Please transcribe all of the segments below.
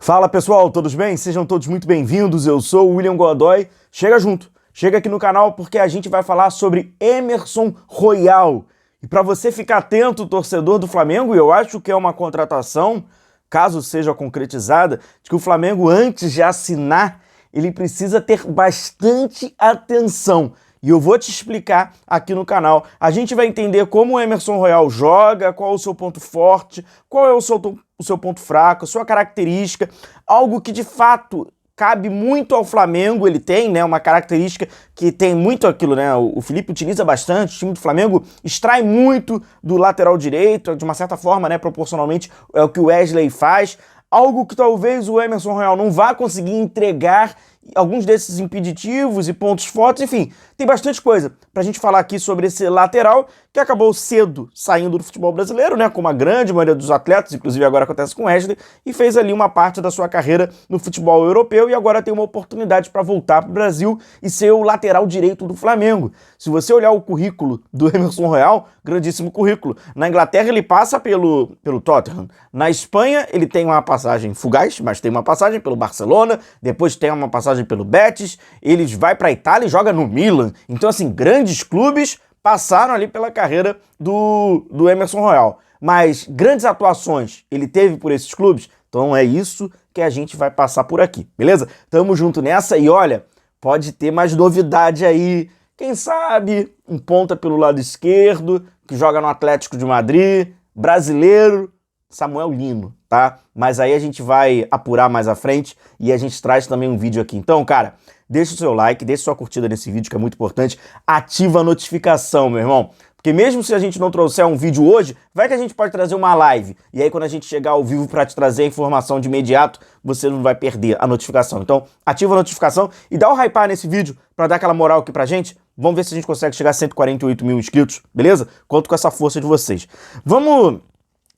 Fala pessoal, todos bem? Sejam todos muito bem-vindos, eu sou o William Godoy. Chega junto, chega aqui no canal porque a gente vai falar sobre Emerson Royal. E para você ficar atento, torcedor do Flamengo, e eu acho que é uma contratação, caso seja concretizada, de que o Flamengo, antes de assinar, ele precisa ter bastante atenção. E eu vou te explicar aqui no canal. A gente vai entender como o Emerson Royal joga, qual é o seu ponto forte, qual é o seu ponto fraco, a sua característica, algo que de fato cabe muito ao Flamengo. Ele tem, né, uma característica que tem muito aquilo, né, o Felipe utiliza bastante, o time do Flamengo extrai muito do lateral direito, de uma certa forma, né, proporcionalmente é o que o Wesley faz, algo que talvez o Emerson Royal não vá conseguir entregar, alguns desses impeditivos e pontos fortes, enfim, tem bastante coisa pra gente falar aqui sobre esse lateral que acabou cedo saindo do futebol brasileiro, né, como a grande maioria dos atletas, inclusive agora acontece com o Wesley, e fez ali uma parte da sua carreira no futebol europeu e agora tem uma oportunidade para voltar pro Brasil e ser o lateral direito do Flamengo. Se você olhar o currículo do Emerson Royal, grandíssimo currículo. Na Inglaterra ele passa pelo Tottenham. Na Espanha ele tem uma passagem fugaz, mas tem uma passagem pelo Barcelona, depois tem uma passagem pelo Betis, ele vai para a Itália e joga no Milan. Então, assim, grandes clubes passaram ali pela carreira do Emerson Royal. Mas grandes atuações ele teve por esses clubes, então é isso que a gente vai passar por aqui, beleza? Tamo junto nessa e olha, pode ter mais novidade aí. Quem sabe um ponta pelo lado esquerdo, que joga no Atlético de Madrid, brasileiro, Samuel Lino, tá? Mas aí a gente vai apurar mais à frente e a gente traz também um vídeo aqui. Então, cara, deixa o seu like, deixa sua curtida nesse vídeo que é muito importante, ativa a notificação, meu irmão. Porque mesmo se a gente não trouxer um vídeo hoje, vai que a gente pode trazer uma live. E aí quando a gente chegar ao vivo para te trazer a informação de imediato, você não vai perder a notificação. Então, ativa a notificação e dá o hypar nesse vídeo para dar aquela moral aqui pra gente. Vamos ver se a gente consegue chegar a 148 mil inscritos, beleza? Conto com essa força de vocês. Vamos...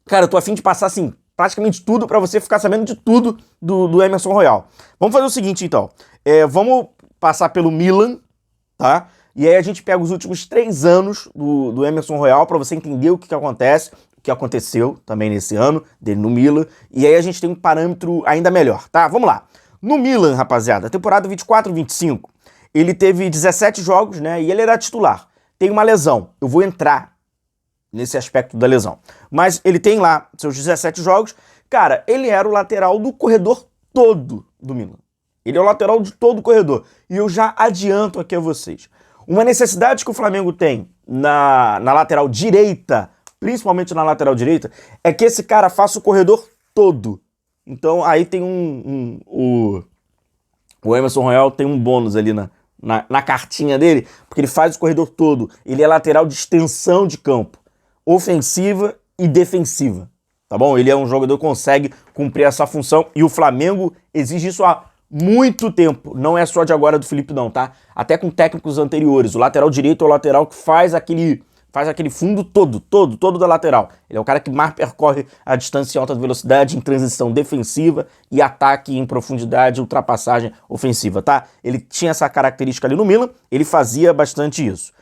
Cara, eu tô a fim de passar, assim, praticamente tudo pra você ficar sabendo de tudo do Emerson Royal. Vamos fazer o seguinte, então. Vamos passar pelo Milan, tá? E aí a gente pega os últimos 3 anos do Emerson Royal pra você entender o que acontece, o que aconteceu também nesse ano dele no Milan. E aí a gente tem um parâmetro ainda melhor, tá? Vamos lá. No Milan, rapaziada, temporada 24-25, ele teve 17 jogos, né? E ele era titular. Tem uma lesão. Eu vou entrar nesse aspecto da lesão. Mas ele tem lá seus 17 jogos. Cara, ele era o lateral do corredor todo do Milan. Ele é o lateral de todo o corredor. E eu já adianto aqui a vocês. Uma necessidade que o Flamengo tem na lateral direita, principalmente na lateral direita, é que esse cara faça o corredor todo. Então aí tem o Emerson Royal tem um bônus ali na cartinha dele, porque ele faz o corredor todo. Ele é lateral de extensão de campo, ofensiva e defensiva, tá bom? Ele é um jogador que consegue cumprir essa função e o Flamengo exige isso há muito tempo. Não é só de agora do Felipe não, tá? Até com técnicos anteriores. O lateral direito é o lateral que faz aquele fundo todo da lateral. Ele é o cara que mais percorre a distância em alta velocidade, em transição defensiva e ataque em profundidade, ultrapassagem ofensiva, tá? Ele tinha essa característica ali no Milan, ele fazia bastante isso.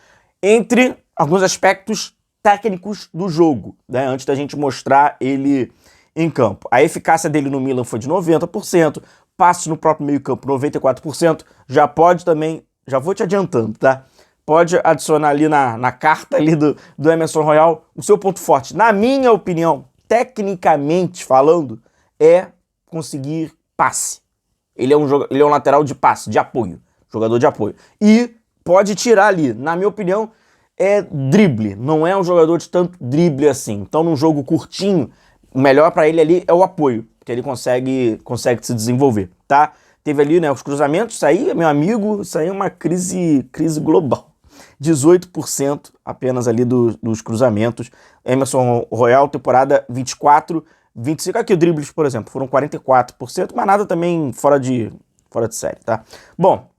Entre alguns aspectos técnicos do jogo, né, antes da gente mostrar ele em campo. A eficácia dele no Milan foi de 90%, passes no próprio meio-campo 94%, já pode também, já vou te adiantando, tá? Pode adicionar ali na carta ali do Emerson Royal o seu ponto forte. Na minha opinião, tecnicamente falando, é conseguir passe. Ele é um lateral de passe, de apoio, jogador de apoio. E pode tirar ali, na minha opinião, é drible, não é um jogador de tanto drible assim. Então, num jogo curtinho, o melhor para ele ali é o apoio, porque ele consegue se desenvolver, tá? Teve ali, né, os cruzamentos, isso aí, meu amigo, isso aí é uma crise global. 18% apenas ali dos cruzamentos. Emerson Royal, temporada 24, 25. Aqui o dribles, por exemplo, foram 44%, mas nada também fora de série, tá? Bom,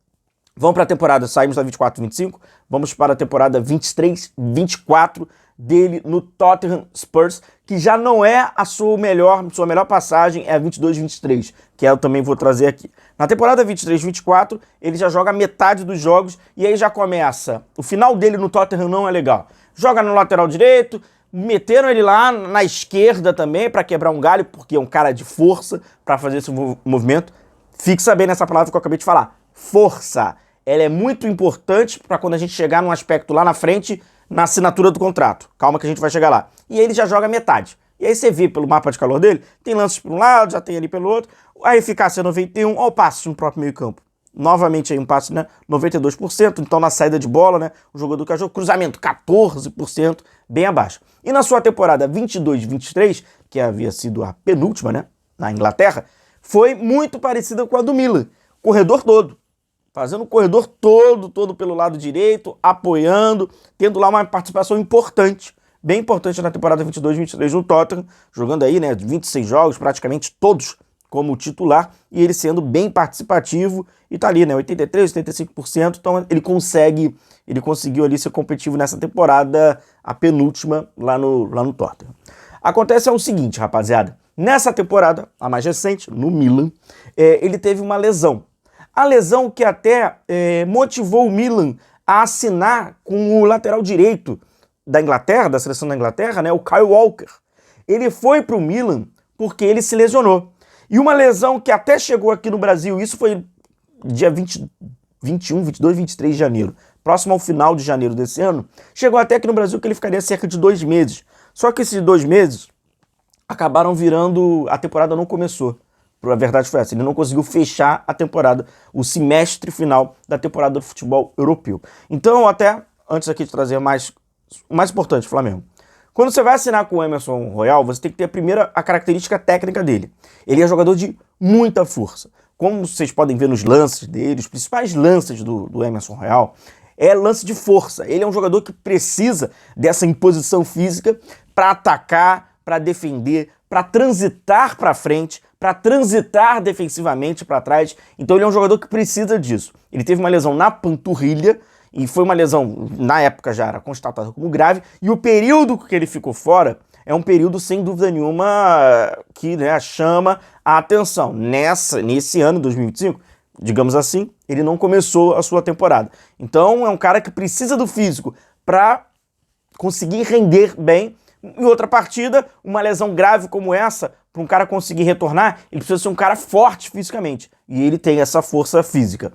vamos para a temporada, saímos da 24-25, vamos para a temporada 23-24 dele no Tottenham Spurs, que já não é a sua melhor passagem, é a 22-23, que eu também vou trazer aqui. Na temporada 23-24, ele já joga metade dos jogos e aí já começa. O final dele no Tottenham não é legal. Joga no lateral direito, Meteram ele lá na esquerda também para quebrar um galho, porque é um cara de força para fazer esse movimento. Fixa bem nessa palavra que eu acabei de falar. Força. Ela é muito importante para quando a gente chegar num aspecto lá na frente, na assinatura do contrato. Calma que a gente vai chegar lá. E aí ele já joga metade. E aí você vê pelo mapa de calor dele, tem lances por um lado, já tem ali pelo outro. A eficácia é 91, olha o passe no próprio meio campo. Novamente aí um passe, né, 92%, então na saída de bola, né, o jogador que ajudou, cruzamento 14%, bem abaixo. E na sua temporada 22-23, que havia sido a penúltima, né, na Inglaterra, foi muito parecida com a do Milan, corredor todo, fazendo o corredor todo pelo lado direito, apoiando, tendo lá uma participação importante, bem importante na temporada 22-23 no Tottenham, jogando aí, né, 26 jogos, praticamente todos como titular, e ele sendo bem participativo, e tá ali, né, 83, 85%, então ele conseguiu ali ser competitivo nessa temporada, a penúltima, lá no Tottenham. Acontece o seguinte, rapaziada, nessa temporada, a mais recente, no Milan, ele teve uma lesão. A lesão que até motivou o Milan a assinar com o lateral direito da Inglaterra, da seleção da Inglaterra, né, o Kyle Walker. Ele foi pro Milan porque ele se lesionou. E uma lesão que até chegou aqui no Brasil, isso foi dia 21, 22, 23 de janeiro, próximo ao final de janeiro desse ano, chegou até aqui no Brasil que ele ficaria cerca de 2 meses. Só que esses 2 meses acabaram virando... A temporada não começou. A verdade foi essa, ele não conseguiu fechar a temporada, o semestre final da temporada do futebol europeu. Então, até, antes aqui de trazer o mais importante, Flamengo. Quando você vai assinar com o Emerson Royal, você tem que ter a característica técnica dele. Ele é jogador de muita força. Como vocês podem ver nos lances dele, os principais lances do Emerson Royal, é lance de força. Ele é um jogador que precisa dessa imposição física para atacar, para defender, para transitar para frente, para transitar defensivamente para trás. Então ele é um jogador que precisa disso. Ele teve uma lesão na panturrilha, e foi uma lesão, na época já era constatada como grave, e o período que ele ficou fora é um período, sem dúvida nenhuma, que, né, chama a atenção. Nesse ano, 2025, digamos assim, ele não começou a sua temporada. Então é um cara que precisa do físico para conseguir render bem. Em outra partida, uma lesão grave como essa, para um cara conseguir retornar, ele precisa ser um cara forte fisicamente. E ele tem essa força física.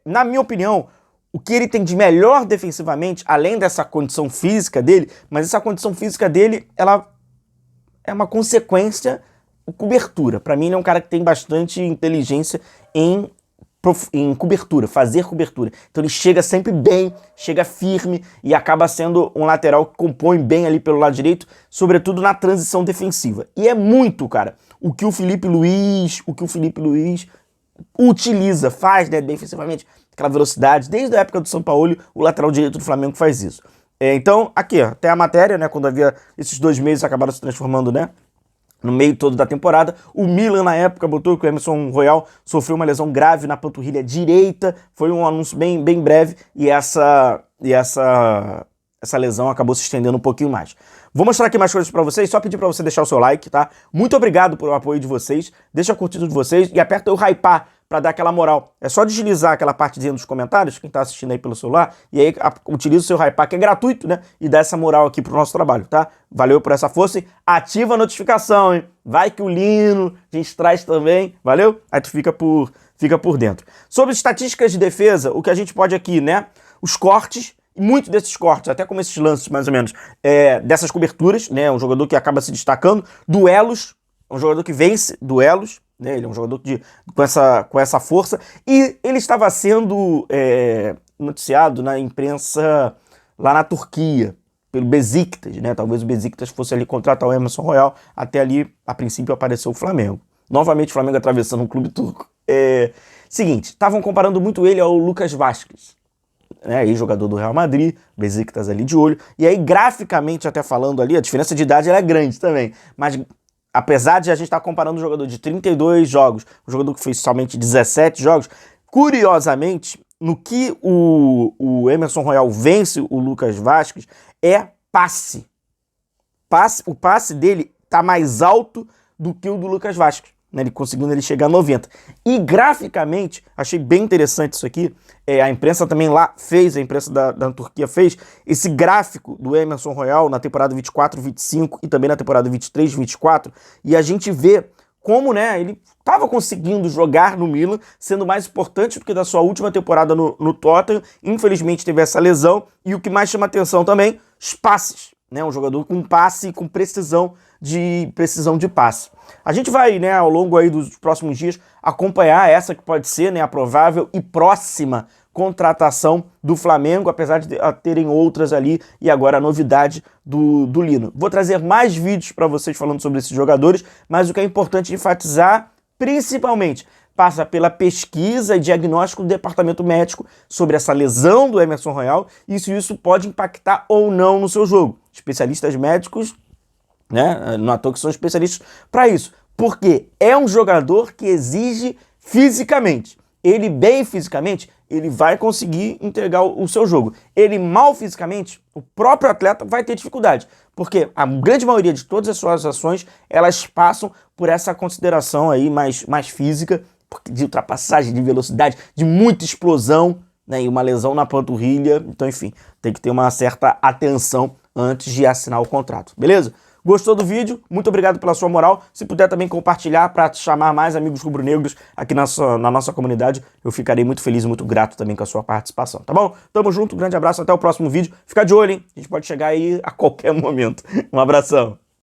Na minha opinião, o que ele tem de melhor defensivamente, além dessa condição física dele, mas essa condição física dele, ela é uma consequência de cobertura. Para mim, ele é um cara que tem bastante inteligência em cobertura, fazer cobertura. Então ele chega sempre bem, chega firme e acaba sendo um lateral que compõe bem ali pelo lado direito, sobretudo na transição defensiva. E é muito, cara, o que o Felipe Luiz utiliza, faz, né, defensivamente, aquela velocidade. Desde a época do São Paulo, o lateral direito do Flamengo faz isso. Então, aqui, ó, até a matéria, né, quando havia esses 2 meses, acabaram se transformando, né, no meio todo da temporada. O Milan, na época, botou que o Emerson Royal sofreu uma lesão grave na panturrilha direita. Foi um anúncio bem breve e essa lesão acabou se estendendo um pouquinho mais. Vou mostrar aqui mais coisas pra vocês, só pedir pra você deixar o seu like, tá? Muito obrigado pelo apoio de vocês, deixa a curtida de vocês e aperta o hypar pra dar aquela moral. É só deslizar aquela partezinha dos comentários, quem tá assistindo aí pelo celular, e aí utiliza o seu hypar, que é gratuito, né? E dá essa moral aqui pro nosso trabalho, tá? Valeu por essa força e ativa a notificação, hein? Vai que o Lino a gente traz também, valeu? Aí tu fica por dentro. Sobre estatísticas de defesa, o que a gente pode aqui, né? Os cortes, muito desses cortes, até como esses lances mais ou menos, dessas coberturas, né? Um jogador que acaba se destacando. Duelos, um jogador que vence duelos, né? Ele é um jogador com essa força. E ele estava sendo noticiado na imprensa lá na Turquia, pelo Besiktas, né? Talvez o Besiktas fosse ali contratar o Emerson Royal, até ali, a princípio, apareceu o Flamengo. Novamente o Flamengo atravessando um clube turco. Seguinte, estavam comparando muito ele ao Lucas Vázquez, né, ex-jogador do Real Madrid, Besiktas ali de olho, e aí graficamente até falando ali, a diferença de idade ela é grande também, mas apesar de a gente estar comparando um jogador de 32 jogos, um jogador que fez somente 17 jogos, curiosamente, no que o Emerson Royal vence o Lucas Vázquez é passe. O passe dele tá mais alto do que o do Lucas Vázquez. né, ele conseguindo ele chegar a 90. E graficamente, achei bem interessante isso aqui, a imprensa também lá fez, a imprensa da Turquia fez, esse gráfico do Emerson Royal na temporada 24-25 e também na temporada 23-24, e a gente vê como, né, ele estava conseguindo jogar no Milan, sendo mais importante do que da sua última temporada no Tottenham. Infelizmente teve essa lesão, e o que mais chama atenção também, os passes, né, um jogador com passe, com precisão de passe. A gente vai, né, ao longo aí dos próximos dias acompanhar essa que pode ser, né, a provável e próxima contratação do Flamengo, apesar de terem outras ali, e agora a novidade do Lino. Vou trazer mais vídeos para vocês falando sobre esses jogadores, mas o que é importante enfatizar, principalmente, passa pela pesquisa e diagnóstico do departamento médico sobre essa lesão do Emerson Royal e se isso pode impactar ou não no seu jogo. Especialistas médicos, né, não à toa que são especialistas para isso, porque é um jogador que exige fisicamente. Ele bem fisicamente, ele vai conseguir entregar o seu jogo. Ele mal fisicamente, o próprio atleta vai ter dificuldade, porque a grande maioria de todas as suas ações, elas passam por essa consideração aí mais física, de ultrapassagem, de velocidade, de muita explosão, né, e uma lesão na panturrilha. Então, enfim, tem que ter uma certa atenção antes de assinar o contrato, beleza? Gostou do vídeo? Muito obrigado pela sua moral. Se puder também compartilhar para chamar mais amigos rubro-negros aqui na nossa comunidade, eu ficarei muito feliz e muito grato também com a sua participação, tá bom? Tamo junto, grande abraço, até o próximo vídeo. Fica de olho, hein? A gente pode chegar aí a qualquer momento. Um abração.